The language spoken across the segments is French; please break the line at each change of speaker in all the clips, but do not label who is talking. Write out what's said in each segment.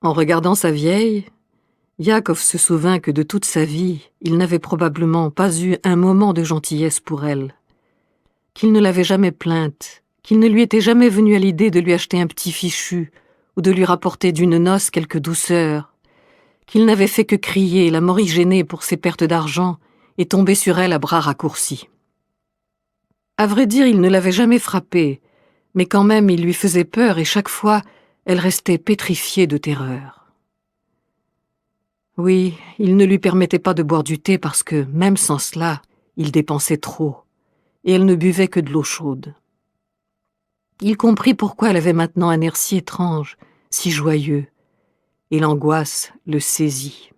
En regardant sa vieille, Yakov se souvint que de toute sa vie, il n'avait probablement pas eu un moment de gentillesse pour elle, qu'il ne l'avait jamais plainte, qu'il ne lui était jamais venu à l'idée de lui acheter un petit fichu ou de lui rapporter d'une noce quelque douceur, qu'il n'avait fait que crier, la morigéner pour ses pertes d'argent et tomber sur elle à bras raccourcis. À vrai dire, il ne l'avait jamais frappée, mais quand même il lui faisait peur et chaque fois, elle restait pétrifiée de terreur. Oui, il ne lui permettait pas de boire du thé parce que, même sans cela, il dépensait trop, et elle ne buvait que de l'eau chaude. Il comprit pourquoi elle avait maintenant un air si étrange, si joyeux, et l'angoisse le saisit.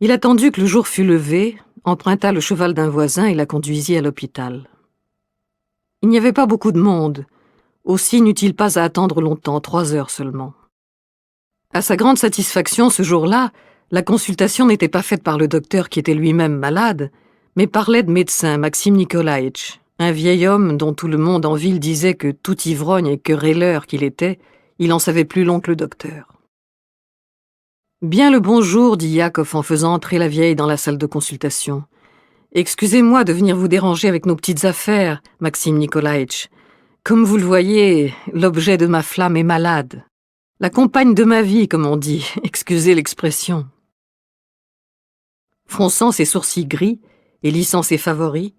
Il attendit que le jour fût levé, emprunta le cheval d'un voisin et la conduisit à l'hôpital. Il n'y avait pas beaucoup de monde, aussi n'eut-il pas à attendre longtemps, 3 heures seulement. À sa grande satisfaction, ce jour-là, la consultation n'était pas faite par le docteur qui était lui-même malade, mais par l'aide-médecin Maxime Nikolaïtch, un vieil homme dont tout le monde en ville disait que tout ivrogne et querelleur qu'il était, il en savait plus long que le docteur. « Bien le bonjour, dit Yakov en faisant entrer la vieille dans la salle de consultation. « Excusez-moi de venir vous déranger avec nos petites affaires, Maxime Nikolaïtch. Comme vous le voyez, l'objet de ma flamme est malade. La compagne de ma vie, comme on dit, excusez l'expression. » Fronçant ses sourcils gris et lissant ses favoris,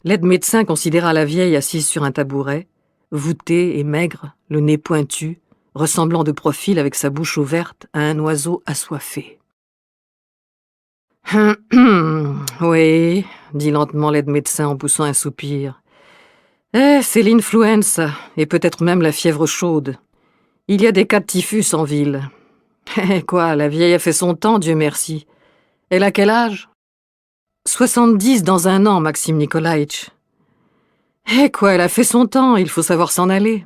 l'aide-médecin considéra la vieille assise sur un tabouret, voûtée et maigre, le nez pointu, ressemblant de profil avec sa bouche ouverte à un oiseau assoiffé. « Oui, dit lentement l'aide-médecin en poussant un soupir. « C'est l'influenza, et peut-être même la fièvre chaude. Il y a des cas de typhus en ville. Quoi, la vieille a fait son temps, Dieu merci. Elle a quel âge ? 70 dans un an, Maxime Nikolaïtch. Quoi, elle a fait son temps, il faut savoir s'en aller. »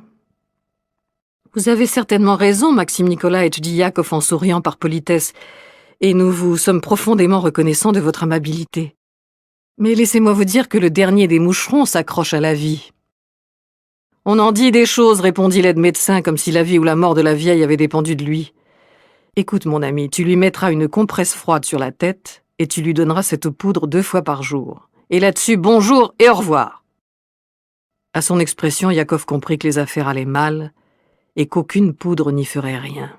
Vous avez certainement raison, Maxime Nikolaïtch, dit Yakov en souriant par politesse, et nous vous sommes profondément reconnaissants de votre amabilité. Mais laissez-moi vous dire que le dernier des moucherons s'accroche à la vie. On en dit des choses, répondit l'aide-médecin, comme si la vie ou la mort de la vieille avait dépendu de lui. Écoute, mon ami, tu lui mettras une compresse froide sur la tête et tu lui donneras cette poudre 2 fois par jour. Et là-dessus, bonjour et au revoir. À son expression, Yakov comprit que les affaires allaient mal et qu'aucune poudre n'y ferait rien.